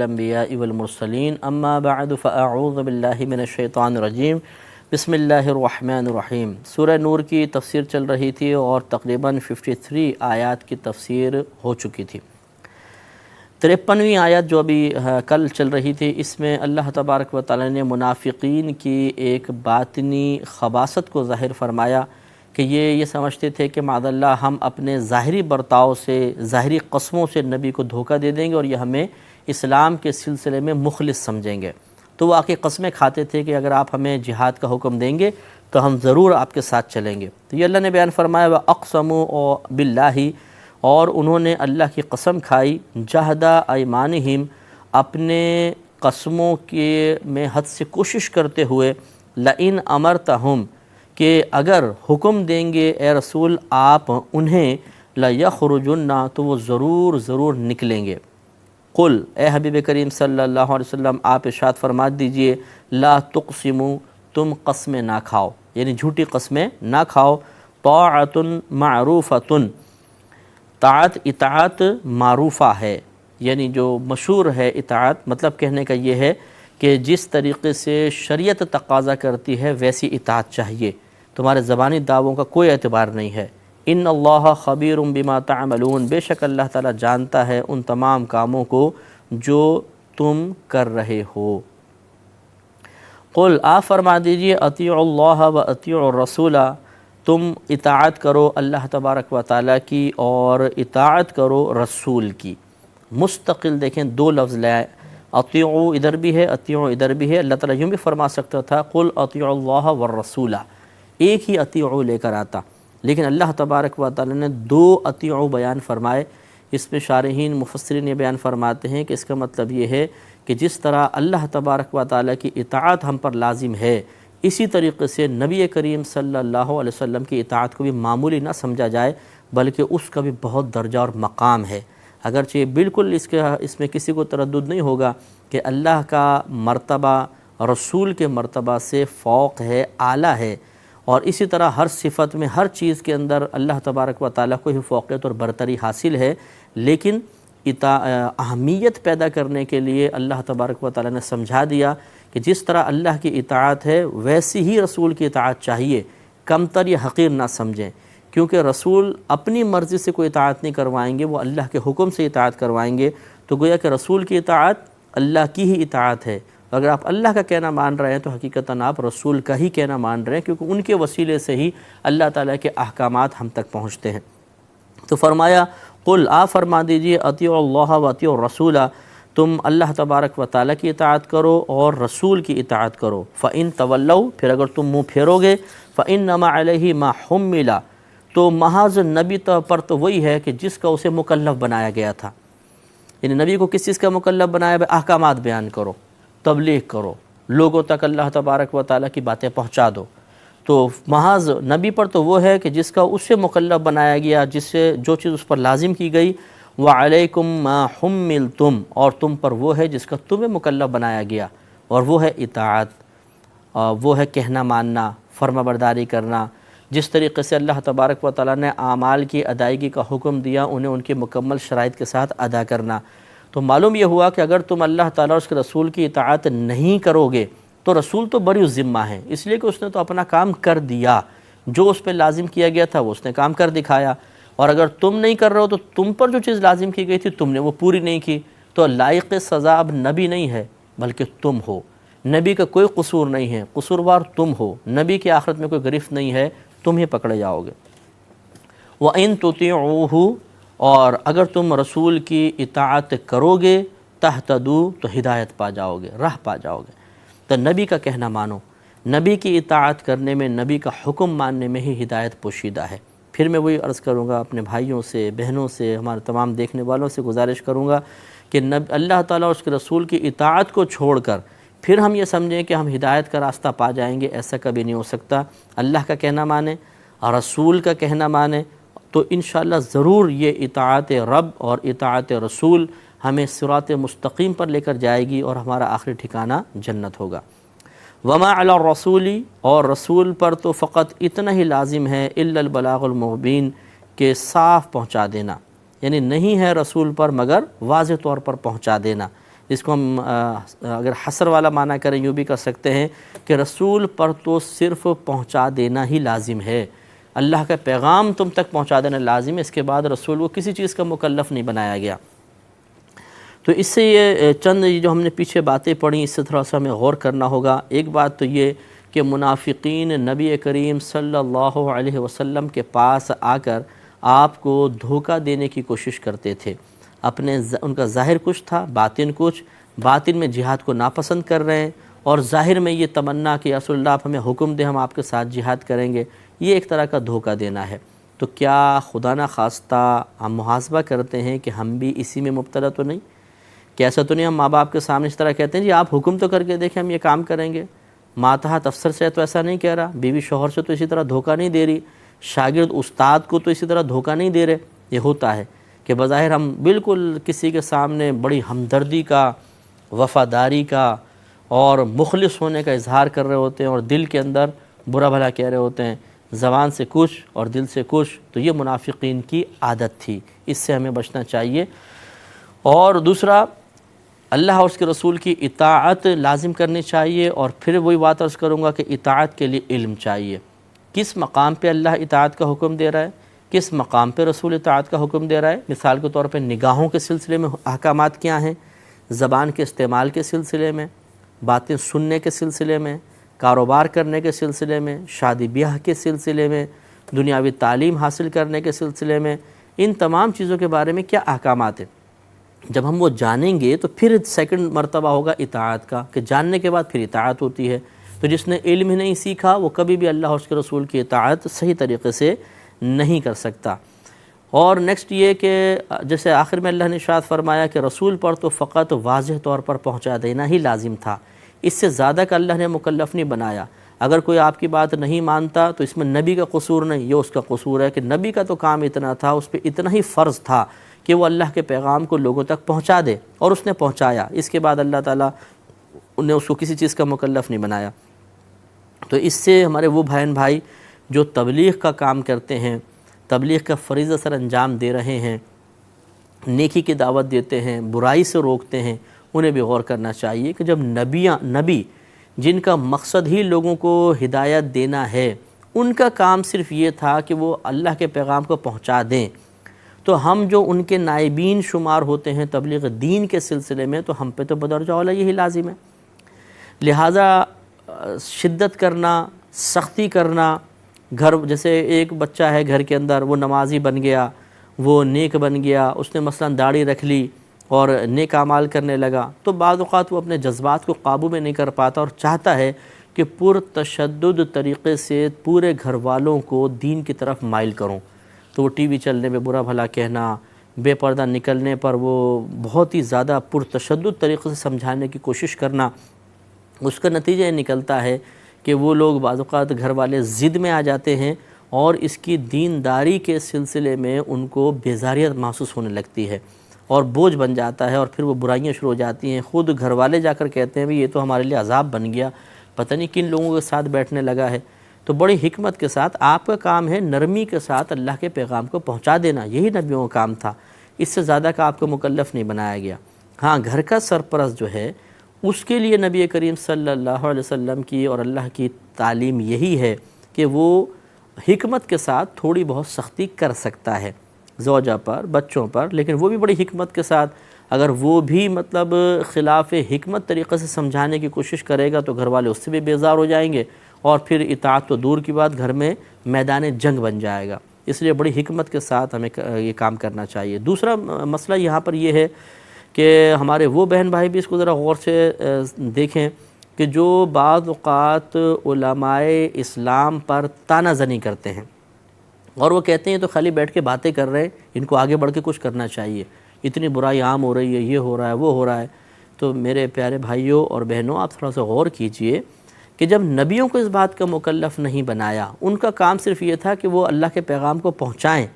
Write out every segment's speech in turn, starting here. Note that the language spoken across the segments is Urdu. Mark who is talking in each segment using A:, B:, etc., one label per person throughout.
A: الانبیاء والمرسلین اما بعد فاعوذ باللہ من الشیطان الرجیم بسم اللہ الرحمن الرحیم۔ سورہ نور کی تفسیر چل رہی تھی اور تقریباً 53 آیات کی تفسیر ہو چکی تھی۔ 53ویں آیت جو ابھی کل چل رہی تھی، اس میں اللہ تبارک و تعالی نے منافقین کی ایک باطنی خباثت کو ظاہر فرمایا کہ یہ سمجھتے تھے کہ معاذ اللہ ہم اپنے ظاہری برتاؤ سے، ظاہری قسموں سے نبی کو دھوکہ دے دیں گے اور یہ ہمیں اسلام کے سلسلے میں مخلص سمجھیں گے۔ تو وہ واقعی قسمیں کھاتے تھے کہ اگر آپ ہمیں جہاد کا حکم دیں گے تو ہم ضرور آپ کے ساتھ چلیں گے۔ تو یہ اللہ نے بیان فرمایا وَأَقْسَمُوا بِاللَّهِ، اور انہوں نے اللہ کی قسم کھائی، جَهْدَ أَيْمَانِهِمْ، اپنے قسموں کے میں حد سے کوشش کرتے ہوئے، لَإِنْ أَمَرْتَهُمْ، کہ اگر حکم دیں گے اے رسول آپ انہیں، لَيَخْرُجُنَّ، تو وہ ضرور نکلیں گے۔ قل، اے حبیب کریم صلی اللہ علیہ وسلم آپ ارشاد فرما دیجئے، لا تقسموا، تم قسمیں نہ کھاؤ، یعنی جھوٹی قسمیں نہ کھاؤ، طاعۃ معروفۃ، اطاعت معروفہ ہے، یعنی جو مشہور ہے اطاعت، مطلب کہنے کا یہ ہے کہ جس طریقے سے شریعت تقاضا کرتی ہے ویسی اطاعت چاہیے، تمہارے زبانی دعووں کا کوئی اعتبار نہیں ہے۔ ان اللہ خبیر بما تعملون، بے شک اللہ تعالیٰ جانتا ہے ان تمام کاموں کو جو تم کر رہے ہو۔ قل، آپ فرما دیجئے، اطیعوا اللہ و اطیعوا الرسول، تم اطاعت کرو اللہ تبارک و تعالیٰ کی اور اطاعت کرو رسول کی۔ مستقل دیکھیں دو لفظ لائے، اطیعوا ادھر بھی ہے، اطیعوا ادھر بھی ہے۔ اللہ تعالیٰ یوں بھی فرما سکتا تھا قل اطیعوا اللہ والرسول، ایک ہی اطیعوا لے کر آتا، لیکن اللہ تبارک و تعالی نے دو اطیعوا بیان فرمائے۔ اس میں شارحین مفسرین یہ بیان فرماتے ہیں کہ اس کا مطلب یہ ہے کہ جس طرح اللہ تبارک و تعالی کی اطاعت ہم پر لازم ہے، اسی طریقے سے نبی کریم صلی اللہ علیہ وسلم کی اطاعت کو بھی معمولی نہ سمجھا جائے، بلکہ اس کا بھی بہت درجہ اور مقام ہے۔ اگرچہ بالکل اس میں کسی کو تردد نہیں ہوگا کہ اللہ کا مرتبہ رسول کے مرتبہ سے فوق ہے، اعلیٰ ہے، اور اسی طرح ہر صفت میں، ہر چیز کے اندر اللہ تبارک و تعالیٰ کو ہی فوقیت اور برتری حاصل ہے، لیکن اہمیت پیدا کرنے کے لیے اللہ تبارک و تعالیٰ نے سمجھا دیا کہ جس طرح اللہ کی اطاعت ہے ویسی ہی رسول کی اطاعت چاہیے، کمتر یا حقیر نہ سمجھیں، کیونکہ رسول اپنی مرضی سے کوئی اطاعت نہیں کروائیں گے، وہ اللہ کے حکم سے اطاعت کروائیں گے۔ تو گویا کہ رسول کی اطاعت اللہ کی ہی اطاعت ہے، اگر آپ اللہ کا کہنا مان رہے ہیں تو حقیقتاً آپ رسول کا ہی کہنا مان رہے ہیں، کیونکہ ان کے وسیلے سے ہی اللہ تعالیٰ کے احکامات ہم تک پہنچتے ہیں۔ تو فرمایا قل، آپ فرما دیجئے اطیعوا اللہ و اطیعوا الرسول، تم اللہ تبارک و تعالیٰ کی اطاعت کرو اور رسول کی اطاعت کرو۔ فَإِن تَوَلَّوْا، پھر اگر تم منہ پھیرو گے، فَإِنَّمَا عَلَيْهِ مَا حُمِّلَ، تو محض نبی پر تو وہی ہے کہ جس کا اسے مکلف بنایا گیا تھا، یعنی نبی کو کس چیز کا مکلف بنایا گیا؟ احکامات بیان کرو، تبلیغ کرو، لوگوں تک اللہ تبارک و تعالیٰ کی باتیں پہنچا دو۔ تو محض نبی پر تو وہ ہے کہ جس کا اس سے مکلف بنایا گیا، جس سے جو چیز اس پر لازم کی گئی، وَعَلَيْكُمْ مَا حُمِّلْتُمْ، اور تم پر وہ ہے جس کا تمہیں مکلف بنایا گیا، اور وہ ہے اطاعت، وہ ہے کہنا ماننا، فرما برداری کرنا۔ جس طریقے سے اللہ تبارک و تعالیٰ نے اعمال کی ادائیگی کا حکم دیا، انہیں ان کی مکمل شرائط کے ساتھ ادا کرنا۔ تو معلوم یہ ہوا کہ اگر تم اللہ تعالیٰ اور اس کے رسول کی اطاعت نہیں کرو گے تو رسول تو بری ذمہ ہے، اس لیے کہ اس نے تو اپنا کام کر دیا، جو اس پہ لازم کیا گیا تھا وہ اس نے کام کر دکھایا، اور اگر تم نہیں کر رہے ہو تو تم پر جو چیز لازم کی گئی تھی تم نے وہ پوری نہیں کی، تو لائق سزا اب نبی نہیں ہے بلکہ تم ہو۔ نبی کا کوئی قصور نہیں ہے، قصوروار تم ہو، نبی کی آخرت میں کوئی گرفت نہیں ہے، تم ہی پکڑے جاؤ گے۔ وَإِن تُطِيعُوهُ، اور اگر تم رسول کی اطاعت کرو گے، تہتدوا، تو ہدایت پا جاؤ گے، راہ پا جاؤ گے۔ تو نبی کا کہنا مانو، نبی کی اطاعت کرنے میں، نبی کا حکم ماننے میں ہی ہدایت پوشیدہ ہے۔ پھر میں وہی عرض کروں گا اپنے بھائیوں سے، بہنوں سے، ہمارے تمام دیکھنے والوں سے گزارش کروں گا کہ اللہ تعالیٰ اور اس کے رسول کی اطاعت کو چھوڑ کر پھر ہم یہ سمجھیں کہ ہم ہدایت کا راستہ پا جائیں گے، ایسا کبھی نہیں ہو سکتا۔ اللہ کا کہنا مانیں اور رسول کا کہنا مانیں تو انشاءاللہ ضرور یہ اطاعت رب اور اطاعت رسول ہمیں صراط مستقیم پر لے کر جائے گی اور ہمارا آخری ٹھکانہ جنت ہوگا۔ وما علی الرسول، اور رسول پر تو فقط اتنا ہی لازم ہے، الا البلاغ المبین، کہ صاف پہنچا دینا، یعنی نہیں ہے رسول پر مگر واضح طور پر پہنچا دینا، جس کو ہم اگر حصر والا معنی کریں یوں بھی کر سکتے ہیں کہ رسول پر تو صرف پہنچا دینا ہی لازم ہے، اللہ کا پیغام تم تک پہنچا دینا لازم ہے، اس کے بعد رسول کو کسی چیز کا مکلف نہیں بنایا گیا۔ تو اس سے یہ چند جو ہم نے پیچھے باتیں پڑھی اس سے تھوڑا سا ہمیں غور کرنا ہوگا۔ ایک بات تو یہ کہ منافقین نبی کریم صلی اللہ علیہ وسلم کے پاس آ کر آپ کو دھوکہ دینے کی کوشش کرتے تھے، ان کا ظاہر کچھ تھا، باطن کچھ، باطن میں جہاد کو ناپسند کر رہے ہیں اور ظاہر میں یہ تمنا کہ رسول اللہ آپ ہمیں حکم دیں ہم آپ کے ساتھ جہاد کریں گے، یہ ایک طرح کا دھوکہ دینا ہے۔ تو کیا خدا نخواستہ ہم محاسبہ کرتے ہیں کہ ہم بھی اسی میں مبتلا تو نہیں؟ کہ ایسا تو نہیں ہم ماں باپ کے سامنے اس طرح کہتے ہیں جی آپ حکم تو کر کے دیکھیں ہم یہ کام کریں گے، ماتحت افسر سے تو ایسا نہیں کہہ رہا، بیوی شوہر سے تو اسی طرح دھوکہ نہیں دے رہی، شاگرد استاد کو تو اسی طرح دھوکہ نہیں دے رہے۔ یہ ہوتا ہے کہ بظاہر ہم بالکل کسی کے سامنے بڑی ہمدردی کا، وفاداری کا اور مخلص ہونے کا اظہار کر رہے ہوتے ہیں اور دل کے اندر برا بھلا کہہ رہے ہوتے ہیں، زبان سے کچھ اور دل سے کچھ۔ تو یہ منافقین کی عادت تھی، اس سے ہمیں بچنا چاہیے۔ اور دوسرا، اللہ اور اس کے رسول کی اطاعت لازم کرنی چاہیے، اور پھر وہی بات عرض کروں گا کہ اطاعت کے لیے علم چاہیے۔ کس مقام پہ اللہ اطاعت کا حکم دے رہا ہے، کس مقام پہ رسول اطاعت کا حکم دے رہا ہے؟ مثال کے طور پہ نگاہوں کے سلسلے میں احکامات کیا ہیں، زبان کے استعمال کے سلسلے میں، باتیں سننے کے سلسلے میں، کاروبار کرنے کے سلسلے میں، شادی بیاہ کے سلسلے میں، دنیاوی تعلیم حاصل کرنے کے سلسلے میں، ان تمام چیزوں کے بارے میں کیا احکامات ہیں؟ جب ہم وہ جانیں گے تو پھر سیکنڈ مرتبہ ہوگا اطاعت کا، کہ جاننے کے بعد پھر اطاعت ہوتی ہے۔ تو جس نے علم ہی نہیں سیکھا وہ کبھی بھی اللہ اور اس کے رسول کی اطاعت صحیح طریقے سے نہیں کر سکتا۔ اور نیکسٹ یہ کہ جیسے آخر میں اللہ نے ارشاد فرمایا کہ رسول پر تو فقط واضح طور پر پہنچا دینا ہی لازم تھا، اس سے زیادہ کا اللہ نے مکلف نہیں بنایا۔ اگر کوئی آپ کی بات نہیں مانتا تو اس میں نبی کا قصور نہیں، یہ اس کا قصور ہے کہ نبی کا تو کام اتنا تھا، اس پہ اتنا ہی فرض تھا کہ وہ اللہ کے پیغام کو لوگوں تک پہنچا دے، اور اس نے پہنچایا۔ اس کے بعد اللہ تعالیٰ نے اس کو کسی چیز کا مکلف نہیں بنایا۔ تو اس سے ہمارے وہ بھائی جو تبلیغ کا کام کرتے ہیں، تبلیغ کا فریضہ سر انجام دے رہے ہیں، نیکی کی دعوت دیتے ہیں، برائی سے روکتے ہیں، انہیں بھی غور کرنا چاہیے کہ جب نبی جن کا مقصد ہی لوگوں کو ہدایت دینا ہے، ان کا کام صرف یہ تھا کہ وہ اللہ کے پیغام کو پہنچا دیں، تو ہم جو ان کے نائبین شمار ہوتے ہیں تبلیغ دین کے سلسلے میں، تو ہم پہ تو بدرجہ اولا یہی لازم ہے۔ لہٰذا شدت کرنا، سختی کرنا، جیسے ایک بچہ ہے گھر کے اندر، وہ نمازی بن گیا، وہ نیک بن گیا، اس نے مثلا داڑھی رکھ لی اور نیک اعمال کرنے لگا، تو بعض اوقات وہ اپنے جذبات کو قابو میں نہیں کر پاتا اور چاہتا ہے کہ پرتشدد طریقے سے پورے گھر والوں کو دین کی طرف مائل کروں۔ تو وہ ٹی وی چلنے میں برا بھلا کہنا، بے پردہ نکلنے پر وہ بہت ہی زیادہ پرتشدد طریقے سے سمجھانے کی کوشش کرنا، اس کا نتیجہ یہ نکلتا ہے کہ وہ لوگ بعض اوقات گھر والے ضد میں آ جاتے ہیں اور اس کی دینداری کے سلسلے میں ان کو بیزاریت محسوس ہونے لگتی ہے اور بوجھ بن جاتا ہے، اور پھر وہ برائیاں شروع ہو جاتی ہیں۔ خود گھر والے جا کر کہتے ہیں بھی یہ تو ہمارے لیے عذاب بن گیا، پتہ نہیں کن لوگوں کے ساتھ بیٹھنے لگا ہے۔ تو بڑی حکمت کے ساتھ آپ کا کام ہے نرمی کے ساتھ اللہ کے پیغام کو پہنچا دینا، یہی نبیوں کا کام تھا، اس سے زیادہ کا آپ کو مکلف نہیں بنایا گیا۔ ہاں، گھر کا سرپرست جو ہے اس کے لیے نبی کریم صلی اللہ علیہ وسلم کی اور اللہ کی تعلیم یہی ہے کہ وہ حکمت کے ساتھ تھوڑی بہت سختی کر سکتا ہے زوجہ پر، بچوں پر، لیکن وہ بھی بڑی حکمت کے ساتھ۔ اگر وہ بھی مطلب خلاف حکمت طریقے سے سمجھانے کی کوشش کرے گا تو گھر والے اس سے بھی بیزار ہو جائیں گے، اور پھر اطاعت تو دور کی بات، گھر میں میدان جنگ بن جائے گا۔ اس لیے بڑی حکمت کے ساتھ ہمیں یہ کام کرنا چاہیے۔ دوسرا مسئلہ یہاں پر یہ ہے کہ ہمارے وہ بہن بھائی بھی اس کو ذرا غور سے دیکھیں کہ جو بعض اوقات علماء اسلام پر طعنہ زنی کرتے ہیں اور وہ کہتے ہیں تو خالی بیٹھ کے باتیں کر رہے ہیں، ان کو آگے بڑھ کے کچھ کرنا چاہیے، اتنی برائی عام ہو رہی ہے، یہ ہو رہا ہے، وہ ہو رہا ہے۔ تو میرے پیارے بھائیوں اور بہنوں، آپ تھوڑا سا غور کیجئے کہ جب نبیوں کو اس بات کا مکلف نہیں بنایا، ان کا کام صرف یہ تھا کہ وہ اللہ کے پیغام کو پہنچائیں۔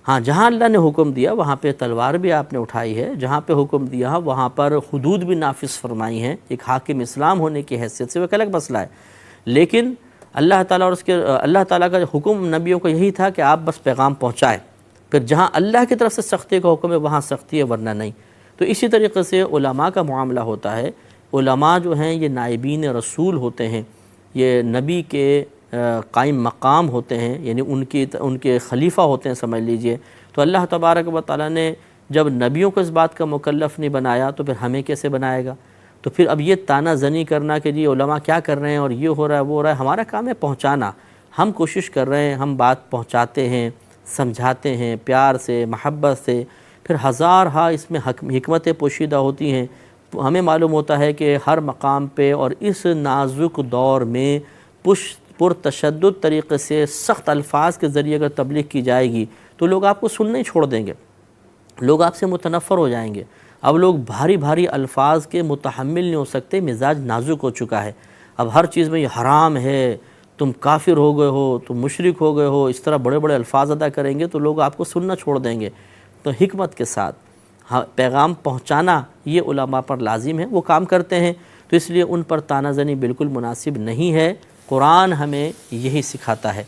A: ہاں، جہاں اللہ نے حکم دیا وہاں پہ تلوار بھی آپ نے اٹھائی ہے، جہاں پہ حکم دیا وہاں پر حدود بھی نافذ فرمائی ہیں، ایک حاکم اسلام ہونے کی حیثیت سے وہ ایک الگ مسئلہ ہے۔ لیکن اللہ تعالیٰ اور اللہ تعالیٰ کا حکم نبیوں کا یہی تھا کہ آپ بس پیغام پہنچائیں، پھر جہاں اللہ کی طرف سے سختی کا حکم ہے وہاں سختی ہے، ورنہ نہیں۔ تو اسی طریقے سے علماء کا معاملہ ہوتا ہے. علماء جو ہیں یہ نائبین رسول ہوتے ہیں، یہ نبی کے قائم مقام ہوتے ہیں، یعنی ان کے خلیفہ ہوتے ہیں سمجھ لیجئے. تو اللہ تبارک و تعالیٰ نے جب نبیوں کو اس بات کا مکلف نہیں بنایا تو پھر ہمیں کیسے بنائے گا؟ تو پھر اب یہ تانا زنی کرنا کہ جی علماء کیا کر رہے ہیں اور یہ ہو رہا ہے وہ ہو رہا ہے، ہمارا کام ہے پہنچانا. ہم کوشش کر رہے ہیں، ہم بات پہنچاتے ہیں، سمجھاتے ہیں پیار سے، محبت سے. پھر ہزارہا اس میں حکمتیں پوشیدہ ہوتی ہیں. ہمیں معلوم ہوتا ہے کہ ہر مقام پہ اور اس نازک دور میں پرتشدد طریقے سے سخت الفاظ کے ذریعے اگر تبلیغ کی جائے گی تو لوگ آپ کو سننا ہی چھوڑ دیں گے، لوگ آپ سے متنفر ہو جائیں گے. اب لوگ بھاری بھاری الفاظ کے متحمل نہیں ہو سکتے، مزاج نازک ہو چکا ہے. اب ہر چیز میں یہ حرام ہے، تم کافر ہو گئے ہو، تم مشرک ہو گئے ہو، اس طرح بڑے بڑے الفاظ ادا کریں گے تو لوگ آپ کو سننا چھوڑ دیں گے. تو حکمت کے ساتھ پیغام پہنچانا یہ علماء پر لازم ہے، وہ کام کرتے ہیں. تو اس لیے ان پر تانا زنی بالکل مناسب نہیں ہے. قرآن ہمیں یہی سکھاتا ہے.